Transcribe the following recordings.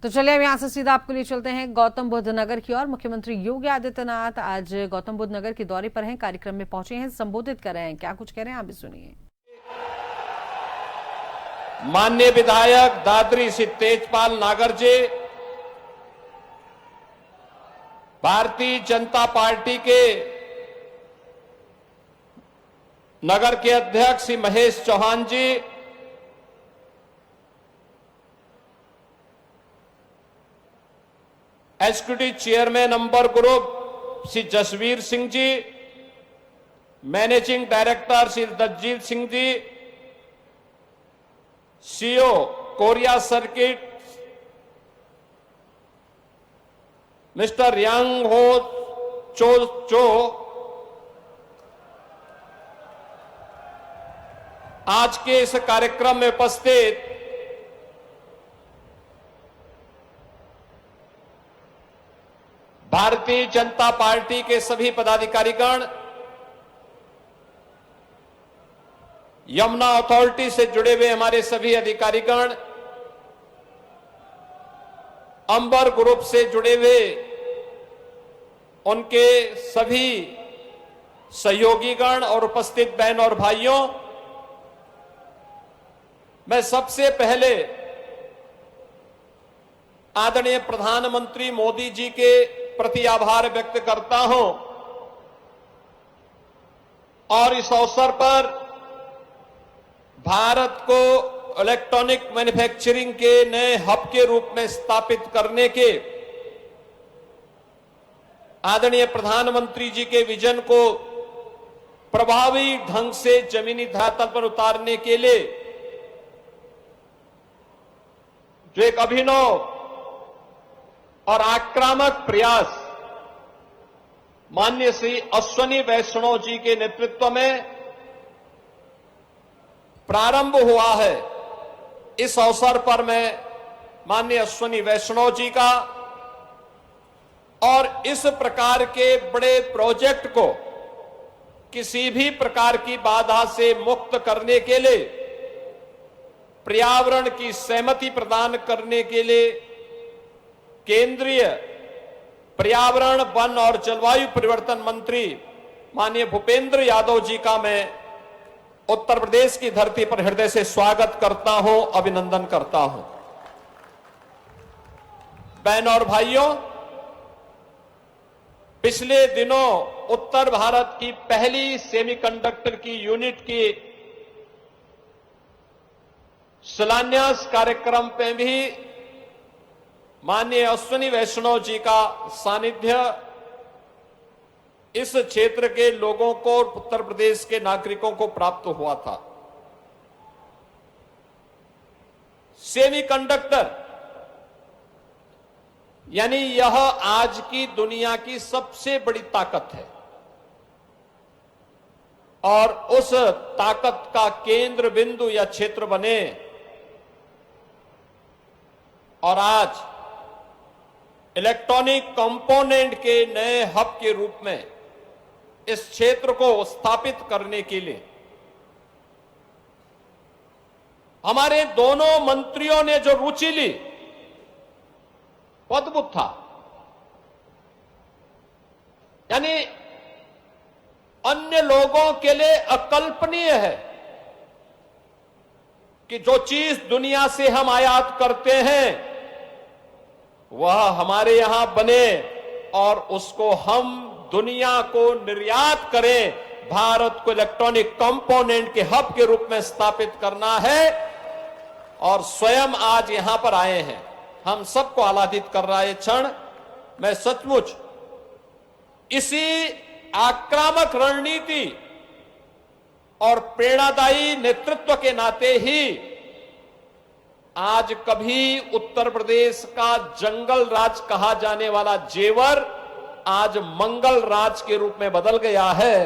तो चलिए अब यहाँ से सीधा आपको लिए चलते हैं गौतम बुद्ध नगर की ओर। मुख्यमंत्री योगी आदित्यनाथ आज गौतम बुद्ध नगर के दौरे पर हैं, कार्यक्रम में पहुंचे हैं, संबोधित कर रहे हैं। क्या कुछ कह रहे हैं आप भी सुनिए। माननीय विधायक दादरी श्री तेजपाल नागर जी, भारतीय जनता पार्टी के नगर के अध्यक्ष श्री महेश चौहान जी, एग्जीक्यूटिव चेयरमैन अंबर group Shri Jasvir Singh ji, managing director Shri Daljit Singh ji, CEO Korea circuit mister यांग हो चो आज के इस कार्यक्रम में उपस्थित भारतीय जनता पार्टी के सभी पदाधिकारीगण, यमुना अथॉरिटी से जुड़े हुए हमारे सभी अधिकारीगण, अंबर ग्रुप से जुड़े हुए उनके सभी सहयोगीगण और उपस्थित बहन और भाइयों, मैं सबसे पहले आदरणीय प्रधानमंत्री मोदी जी के प्रति आभार व्यक्त करता हूं और इस अवसर पर भारत को इलेक्ट्रॉनिक मैन्युफैक्चरिंग के नए हब के रूप में स्थापित करने के आदरणीय प्रधानमंत्री जी के विजन को प्रभावी ढंग से जमीनी धरातल पर उतारने के लिए जो एक अभिनव और आक्रामक प्रयास माननीय श्री अश्वनी वैष्णव जी के नेतृत्व में प्रारंभ हुआ है। इस अवसर पर मैं माननीय अश्वनी वैष्णव जी का और इस प्रकार के बड़े प्रोजेक्ट को किसी भी प्रकार की बाधा से मुक्त करने के लिए, पर्यावरण की सहमति प्रदान करने के लिए केंद्रीय पर्यावरण, वन और जलवायु परिवर्तन मंत्री माननीय भूपेंद्र यादव जी का मैं उत्तर प्रदेश की धरती पर हृदय से स्वागत करता हूं, अभिनंदन करता हूं। बहन और भाइयों, पिछले दिनों उत्तर भारत की पहली सेमीकंडक्टर की यूनिट की शिलान्यास कार्यक्रम पे भी माननीय अश्वनी वैष्णव जी का सानिध्य इस क्षेत्र के लोगों को और उत्तर प्रदेश के नागरिकों को प्राप्त हुआ था। सेमीकंडक्टर यानी यह आज की दुनिया की सबसे बड़ी ताकत है और उस ताकत का केंद्र बिंदु या क्षेत्र बने और आज इलेक्ट्रॉनिक कंपोनेंट के नए हब के रूप में इस क्षेत्र को स्थापित करने के लिए हमारे दोनों मंत्रियों ने जो रुचि ली वो अद्भुत था। यानी अन्य लोगों के लिए अकल्पनीय है कि जो चीज दुनिया से हम आयात करते हैं वह हमारे यहां बने और उसको हम दुनिया को निर्यात करें। भारत को इलेक्ट्रॉनिक कंपोनेंट के हब के रूप में स्थापित करना है और स्वयं आज यहां पर आए हैं। हम सबको आह्लादित कर रहा है क्षण। मैं सचमुच इसी आक्रामक रणनीति और प्रेरणादायी नेतृत्व के नाते ही आज कभी उत्तर प्रदेश का जंगल राज कहा जाने वाला जेवर आज मंगल राज के रूप में बदल गया है।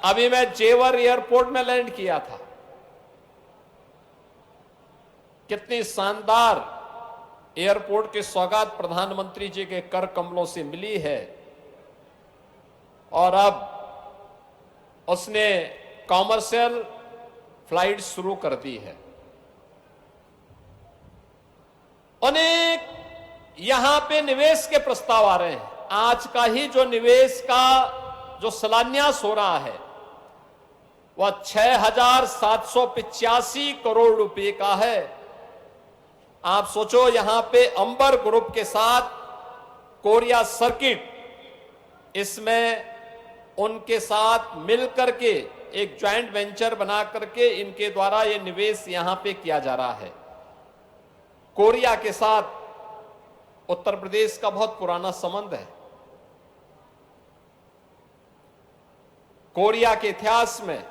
अभी मैं जेवर एयरपोर्ट में लैंड किया था। कितनी शानदार एयरपोर्ट की सौगात प्रधानमंत्री जी के कर कमलों से मिली है और अब उसने कॉमर्शियल फ्लाइट शुरू कर दी है। अनेक यहां पे निवेश के प्रस्ताव आ रहे हैं। आज का ही जो निवेश का जो शिलान्यास हो रहा है वह 6,785 करोड़ रुपए का है। आप सोचो, यहां पे अंबर ग्रुप के साथ कोरिया सर्किट, इसमें उनके साथ मिलकर के एक ज्वाइंट वेंचर बना करके इनके द्वारा ये निवेश यहां पे किया जा रहा है। कोरिया के साथ उत्तर प्रदेश का बहुत पुराना संबंध है। कोरिया के इतिहास में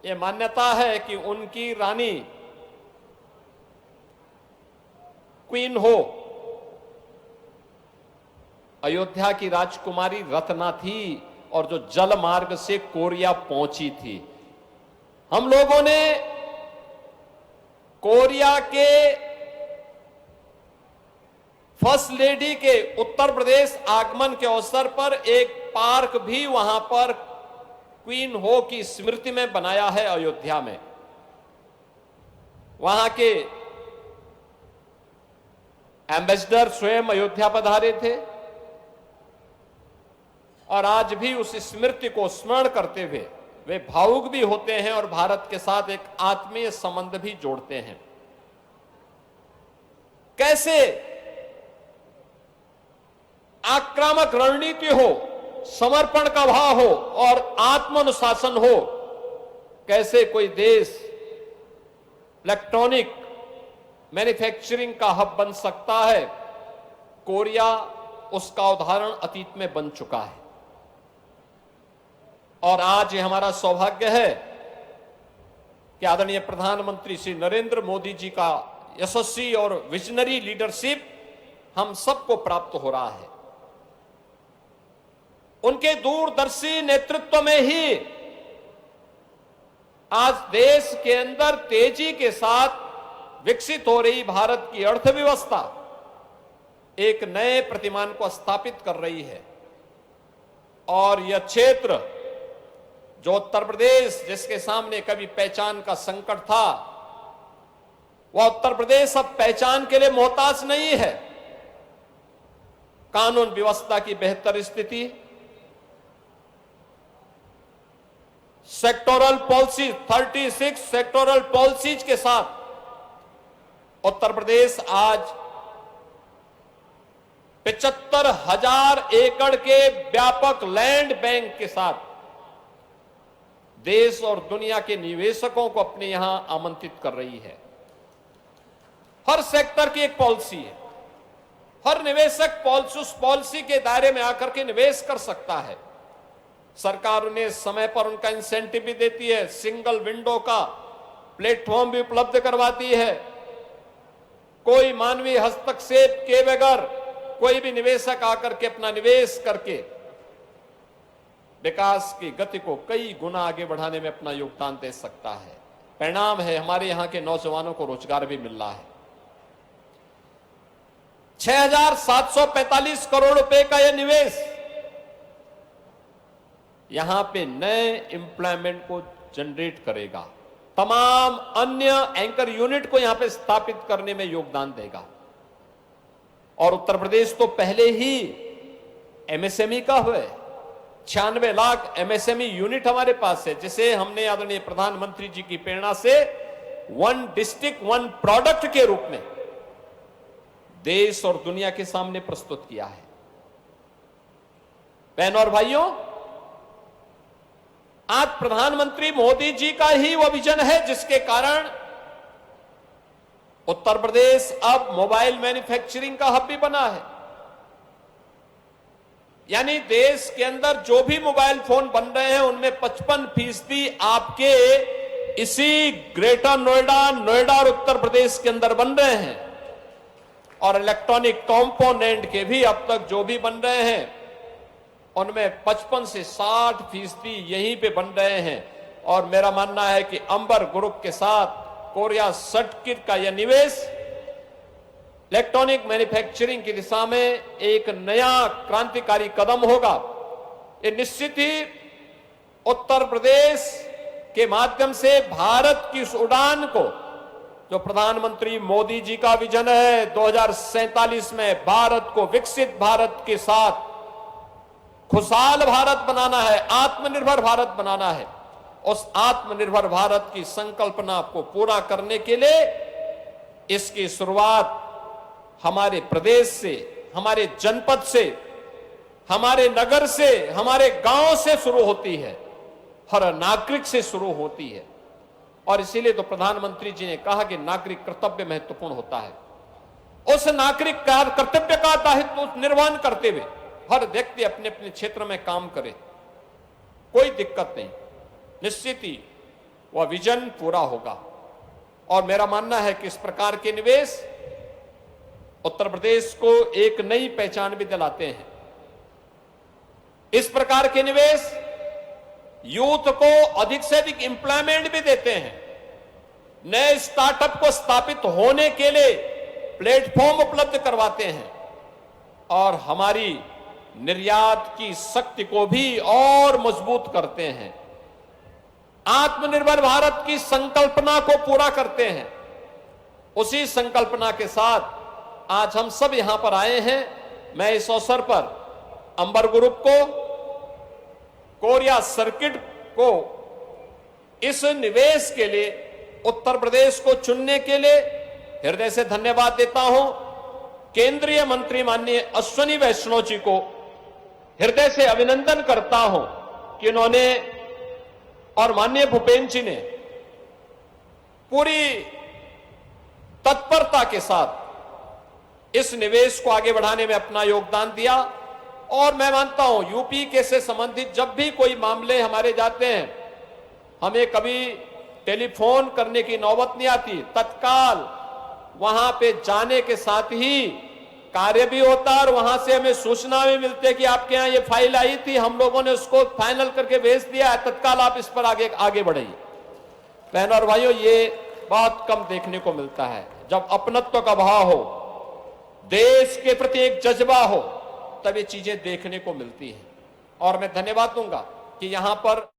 यह मान्यता है कि उनकी रानी क्वीन हो अयोध्या की राजकुमारी रत्ना थी और जो जल मार्ग से कोरिया पहुंची थी। हम लोगों ने कोरिया के फर्स्ट लेडी के उत्तर प्रदेश आगमन के अवसर पर एक पार्क भी वहां पर क्वीन हो की स्मृति में बनाया है अयोध्या में। वहां के एम्बेसडर स्वयं अयोध्या पधारे थे और आज भी उस स्मृति को स्मरण करते हुए वे भावुक भी होते हैं और भारत के साथ एक आत्मीय संबंध भी जोड़ते हैं। कैसे आक्रामक रणनीति हो, समर्पण का भाव हो और आत्मानुशासन हो, कैसे कोई देश इलेक्ट्रॉनिक मैन्युफैक्चरिंग का हब बन सकता है। कोरिया उसका उदाहरण अतीत में बन चुका है और आज ये हमारा सौभाग्य है कि आदरणीय प्रधानमंत्री श्री नरेंद्र मोदी जी का यशस्वी और विजनरी लीडरशिप हम सबको प्राप्त हो रहा है। उनके दूरदर्शी नेतृत्व में ही आज देश के अंदर तेजी के साथ विकसित हो रही भारत की अर्थव्यवस्था एक नए प्रतिमान को स्थापित कर रही है और यह क्षेत्र जो उत्तर प्रदेश जिसके सामने कभी पहचान का संकट था, वह उत्तर प्रदेश अब पहचान के लिए मोहताज नहीं है। कानून व्यवस्था की बेहतर स्थिति, सेक्टोरल पॉलिसी 36 सेक्टोरल पॉलिसीज के साथ उत्तर प्रदेश आज 75,000 एकड़ के व्यापक लैंड बैंक के साथ देश और दुनिया के निवेशकों को अपने यहां आमंत्रित कर रही है। हर सेक्टर की एक पॉलिसी है, हर निवेशक उस पॉलिसी के दायरे में आकर के निवेश कर सकता है। सरकार उन्हें समय पर उनका इंसेंटिव भी देती है, सिंगल विंडो का प्लेटफॉर्म भी उपलब्ध करवाती है। कोई मानवीय हस्तक्षेप के बगैर कोई भी निवेशक आकर के अपना निवेश करके विकास की गति को कई गुना आगे बढ़ाने में अपना योगदान दे सकता है। परिणाम है हमारे यहां के नौजवानों को रोजगार भी मिल रहा है। 6,745 करोड़ रुपए का यह निवेश यहां पे नए एम्प्लॉयमेंट को जनरेट करेगा, तमाम अन्य एंकर यूनिट को यहां पे स्थापित करने में योगदान देगा। और उत्तर प्रदेश तो पहले ही एमएसएमई का हुआ है। 96 लाख एमएसएमई यूनिट हमारे पास है, जिसे हमने आदरणीय प्रधानमंत्री जी की प्रेरणा से 1 डिस्ट्रिक्ट 1 प्रोडक्ट के रूप में देश और दुनिया के सामने प्रस्तुत किया है। बहनों और भाइयों, आज प्रधानमंत्री मोदी जी का ही वह विजन है जिसके कारण उत्तर प्रदेश अब मोबाइल मैन्युफैक्चरिंग का हब भी बना है। यानी देश के अंदर जो भी मोबाइल फोन बन रहे हैं उनमें 55% आपके इसी ग्रेटर नोएडा और उत्तर प्रदेश के अंदर बन रहे हैं। और इलेक्ट्रॉनिक कंपोनेंट के भी अब तक जो भी बन रहे हैं उनमें 55 से 60% यहीं पे बन रहे हैं। और मेरा मानना है कि अंबर ग्रुप के साथ कोरिया सर्किट का यह निवेश इलेक्ट्रॉनिक मैन्युफैक्चरिंग की दिशा में एक नया क्रांतिकारी कदम होगा। ये निश्चित ही उत्तर प्रदेश के माध्यम से भारत की उस उड़ान को जो प्रधानमंत्री मोदी जी का विजन है 2047 में भारत को विकसित भारत के साथ खुशहाल भारत बनाना है, आत्मनिर्भर भारत बनाना है। उस आत्मनिर्भर भारत की संकल्पना को पूरा करने के लिए इसकी शुरुआत हमारे प्रदेश से, हमारे जनपद से, हमारे नगर से, हमारे गांव से शुरू होती है, हर नागरिक से शुरू होती है। और इसीलिए तो प्रधानमंत्री जी ने कहा कि नागरिक कर्तव्य महत्वपूर्ण होता है। उस नागरिक कर्तव्य का दायित्व निर्वहन करते हुए हर व्यक्ति अपने अपने क्षेत्र में काम करे, कोई दिक्कत नहीं, निश्चित ही वह विजन पूरा होगा। और मेरा मानना है कि इस प्रकार के निवेश उत्तर प्रदेश को एक नई पहचान भी दिलाते हैं। इस प्रकार के निवेश यूथ को अधिक से अधिक एम्प्लॉयमेंट भी देते हैं, नए स्टार्टअप को स्थापित होने के लिए प्लेटफॉर्म उपलब्ध करवाते हैं और हमारी निर्यात की शक्ति को भी और मजबूत करते हैं, आत्मनिर्भर भारत की संकल्पना को पूरा करते हैं। उसी संकल्पना के साथ आज हम सब यहां पर आए हैं। मैं इस अवसर पर अंबर ग्रुप को, कोरिया सर्किट को इस निवेश के लिए, उत्तर प्रदेश को चुनने के लिए हृदय से धन्यवाद देता हूं। केंद्रीय मंत्री माननीय अश्विनी वैष्णव जी को हृदय से अभिनंदन करता हूं कि उन्होंने और माननीय भूपेन्द्र जी ने पूरी तत्परता के साथ इस निवेश को आगे बढ़ाने में अपना योगदान दिया। और मैं मानता हूं यूपी के से संबंधित जब भी कोई मामले हमारे जाते हैं, हमें कभी टेलीफोन करने की नौबत नहीं आती, तत्काल वहां पे जाने के साथ ही कार्य भी होता और वहां से हमें सूचना भी मिलती है कि आपके यहां ये फाइल आई थी, हम लोगों ने उसको फाइनल करके भेज दिया है, तत्काल आप इस पर आगे बढ़िए। बहनों और भाइयों, ये बहुत कम देखने को मिलता है। जब अपनत्व का भाव हो, देश के प्रति एक जज्बा हो, तब ये चीजें देखने को मिलती हैं। और मैं धन्यवाद दूंगा कि यहां पर